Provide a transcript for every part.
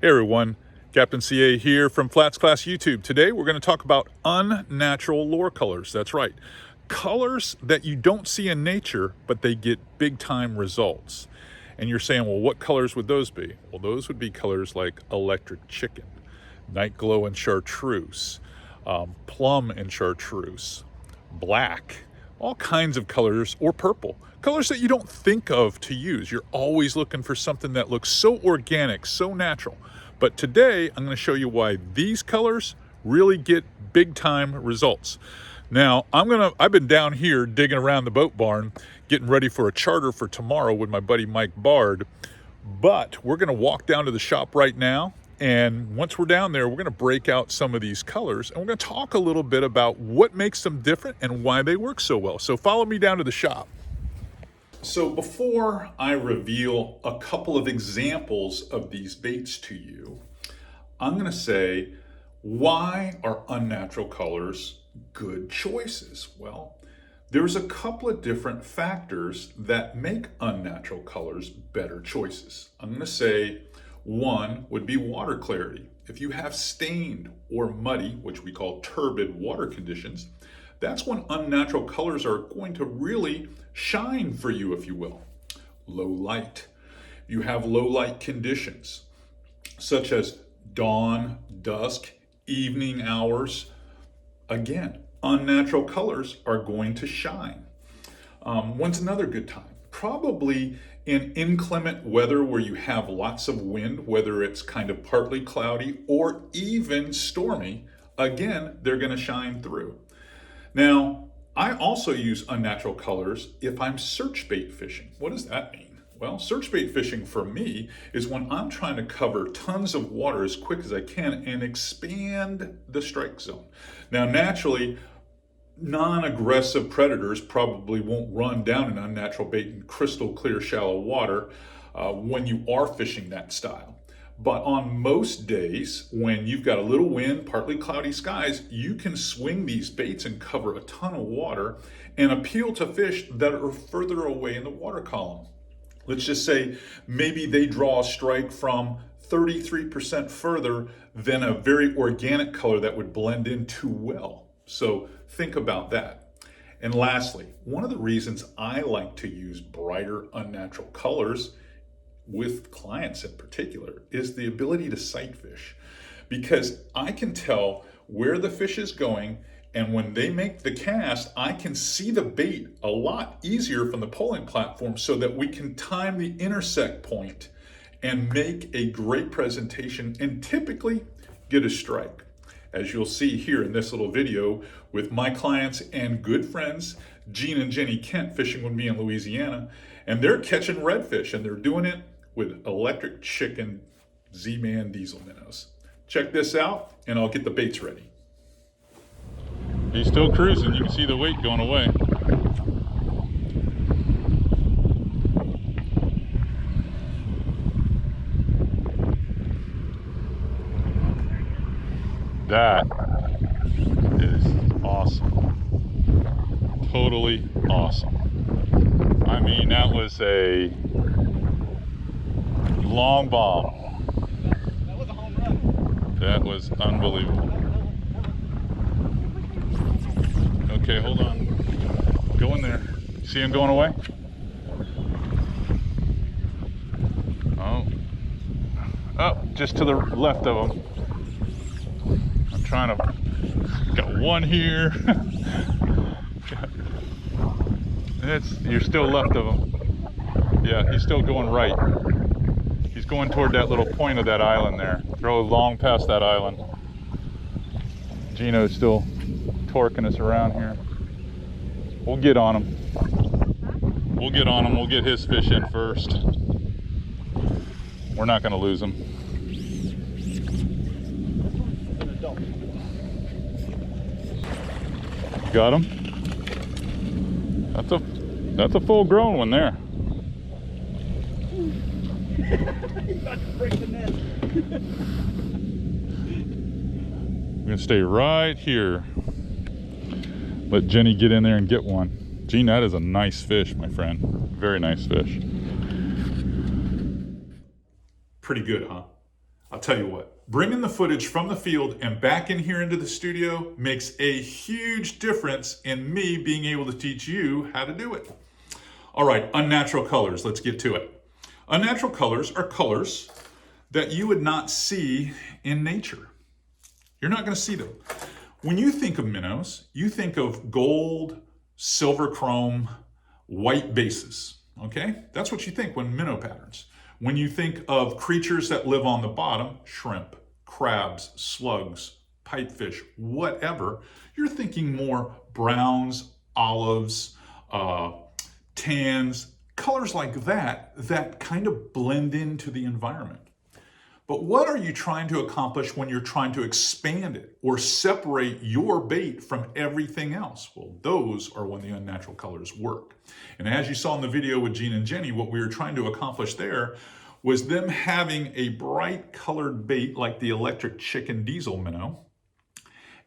Hey everyone, Captain CA here from Flats Class YouTube. Today we're going to talk about unnatural lure colors. That's right, colors that you don't see in nature, but they get big time results. And you're saying, well, what colors would those be? Well, those would be colors like electric chicken, night glow and chartreuse, plum and chartreuse, black, all kinds of colors, or purple. Colors that you don't think of to use. You're always looking for something that looks so organic, so natural. But today, I'm going to show you why these colors really get big time results. Now, I've been down here digging around the boat barn, getting ready for a charter for tomorrow with my buddy Mike Bard. But we're going to walk down to the shop right now. And once we're down there, we're going to break out some of these colors and we're going to talk a little bit about what makes them different and why they work so well. So follow me down to the shop. So before I reveal a couple of examples of these baits to you, I'm going to say, why are unnatural colors good choices? Well, there's a couple of different factors that make unnatural colors better choices. I'm going to say one would be water clarity. If you have stained or muddy, which we call turbid water conditions, that's when unnatural colors are going to really shine for you, if you will. Low light. You have low light conditions, such as dawn, dusk, evening hours. Again, unnatural colors are going to shine. When's another good time? Probably in inclement weather where you have lots of wind, whether it's kind of partly cloudy or even stormy. Again, they're going to shine through. Now, I also use unnatural colors if I'm search bait fishing. What does that mean? Well, search bait fishing for me is when I'm trying to cover tons of water as quick as I can and expand the strike zone. Now, naturally, non-aggressive predators probably won't run down an unnatural bait in crystal clear shallow water when you are fishing that style. But on most days, when you've got a little wind, partly cloudy skies, you can swing these baits and cover a ton of water and appeal to fish that are further away in the water column. Let's just say maybe they draw a strike from 33% further than a very organic color that would blend in too well. So think about that. And lastly, one of the reasons I like to use brighter unnatural colors with clients in particular is the ability to sight fish, because I can tell where the fish is going, and when they make the cast, I can see the bait a lot easier from the polling platform so that we can time the intersect point and make a great presentation and typically get a strike. As you'll see here in this little video with my clients and good friends, Gene and Jenny Kent, fishing with me in Louisiana, and they're catching redfish and they're doing it with electric chicken Z-Man diesel minnows. Check this out and I'll get the baits ready. He's still cruising. You can see the weight going away. That is awesome. Totally awesome. I mean, that was a long bomb. That was a home run. That was unbelievable. Okay, hold on. Go in there. See him going away? Oh, just to the left of him. I'm trying to, got one here. You're still left of him. Yeah, he's still going right. He's going toward that little point of that island there. Throw long past that island. Gino's still torquing us around here. We'll get on him. We'll get on him. We'll get his fish in first. We're not going to lose him. Got him. That's a full grown one there. He's about to break the net. I'm gonna stay right here. Let Jenny get in there and get one. Gene, that is a nice fish, my friend. Very nice fish. Pretty good, huh? I'll tell you what, bringing the footage from the field and back in here into the studio makes a huge difference in me being able to teach you how to do it. All right, unnatural colors, let's get to it. Unnatural colors are colors that you would not see in nature. You're not going to see them. When you think of minnows, you think of gold, silver chrome, white bases, okay? That's what you think when minnow patterns. When you think of creatures that live on the bottom, shrimp, crabs, slugs, pipefish, whatever, you're thinking more browns, olives, tans, colors like that kind of blend into the environment. But what are you trying to accomplish when you're trying to expand it or separate your bait from everything else? Well, those are when the unnatural colors work. And as you saw in the video with Gene and Jenny, what we were trying to accomplish there was them having a bright colored bait like the electric chicken diesel minnow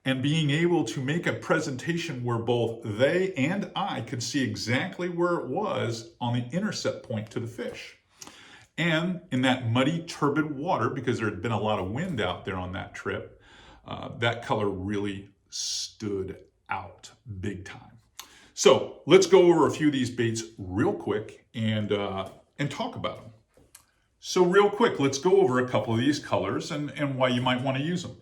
and being able to make a presentation where both they and I could see exactly where it was on the intercept point to the fish. And in that muddy, turbid water, because there had been a lot of wind out there on that trip, that color really stood out big time. So let's go over a few of these baits real quick and talk about them. So real quick, let's go over a couple of these colors and why you might want to use them.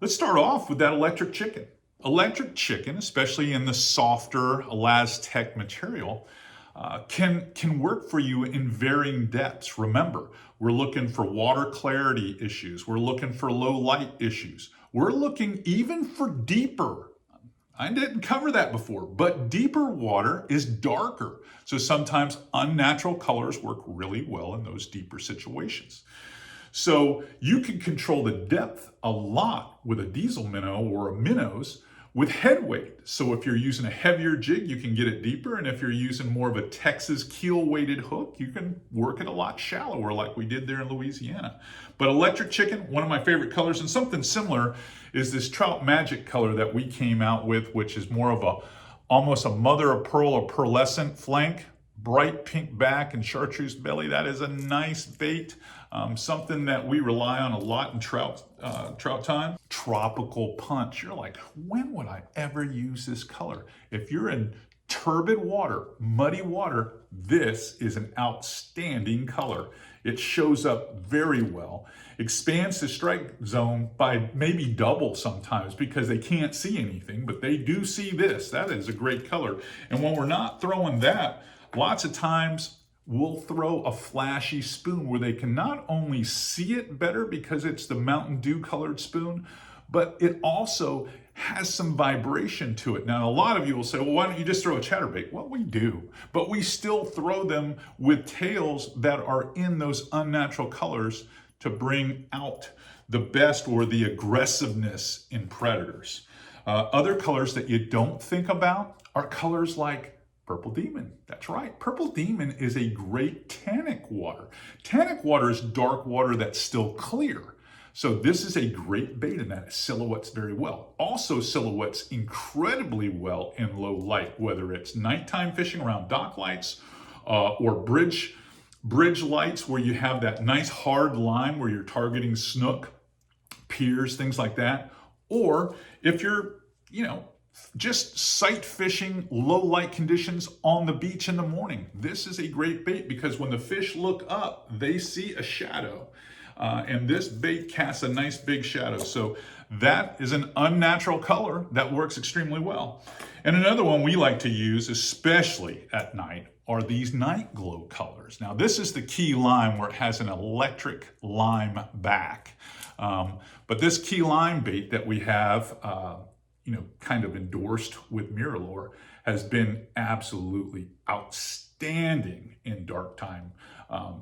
Let's start off with that electric chicken. Electric chicken, especially in the softer Elastec material, can work for you in varying depths. Remember, we're looking for water clarity issues. We're looking for low light issues. We're looking even for deeper. I didn't cover that before, but deeper water is darker. So sometimes unnatural colors work really well in those deeper situations. So you can control the depth a lot with a diesel minnow or a minnows with head weight. So if you're using a heavier jig, you can get it deeper. And if you're using more of a Texas keel weighted hook, you can work it a lot shallower like we did there in Louisiana. But electric chicken, one of my favorite colors, and something similar is this Trout Magic color that we came out with, which is more of almost a mother of pearl or pearlescent flank, bright pink back and chartreuse belly. That is a nice bait. Something that we rely on a lot in trout time. Tropical punch. You're like, when would I ever use this color? If you're in turbid water, muddy water, this is an outstanding color. It shows up very well, expands the strike zone by maybe double sometimes because they can't see anything, but they do see this. That is a great color. And when we're not throwing that, lots of times we'll throw a flashy spoon where they can not only see it better because it's the Mountain Dew colored spoon, but it also has some vibration to it. Now, a lot of you will say, well, why don't you just throw a chatterbait? Well, we do, but we still throw them with tails that are in those unnatural colors to bring out the best or the aggressiveness in predators. Other colors that you don't think about are colors like Purple Demon. That's right. Purple Demon is a great tannic water. Tannic water is dark water that's still clear. So this is a great bait and that silhouettes very well. Also silhouettes incredibly well in low light, whether it's nighttime fishing around dock lights or bridge lights where you have that nice hard line where you're targeting snook, piers, things like that. Or if you're, just sight fishing, low light conditions on the beach in the morning. This is a great bait because when the fish look up, they see a shadow. And this bait casts a nice big shadow. So that is an unnatural color that works extremely well. And another one we like to use, especially at night, are these night glow colors. Now this is the key lime where it has an electric lime back. But this key lime bait that we have, kind of endorsed with Miralure has been absolutely outstanding in dark time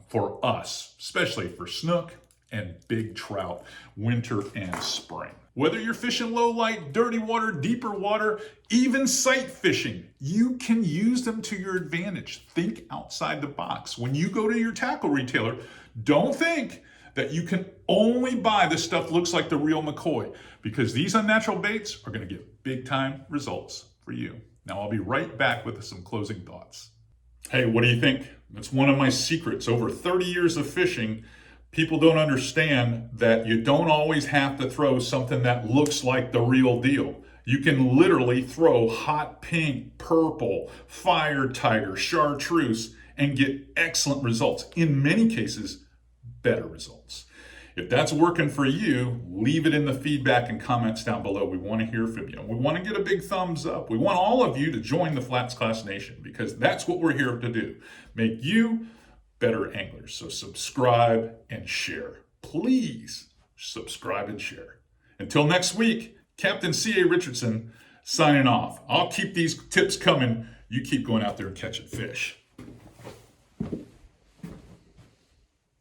for us, especially for snook and big trout, winter and spring. Whether you're fishing low light, dirty water, deeper water, even sight fishing, you can use them to your advantage. Think outside the box. When you go to your tackle retailer, don't think that you can only buy the stuff that looks like the real McCoy, because these unnatural baits are going to get big time results for you. Now I'll be right back with some closing thoughts. Hey, what do you think? That's one of my secrets. Over 30 years of fishing, People don't understand that you don't always have to throw something that looks like the real deal. You can literally throw hot pink, purple, fire tiger, chartreuse, and get excellent results. In many cases, better results. If that's working for you, leave it in the feedback and comments down below. We want to hear from you. We want to get a big thumbs up. We want all of you to join the Flats Class Nation, because that's what we're here to do. Make you better anglers. So subscribe and share. Please subscribe and share. Until next week, Captain C.A. Richardson signing off. I'll keep these tips coming. You keep going out there and catching fish.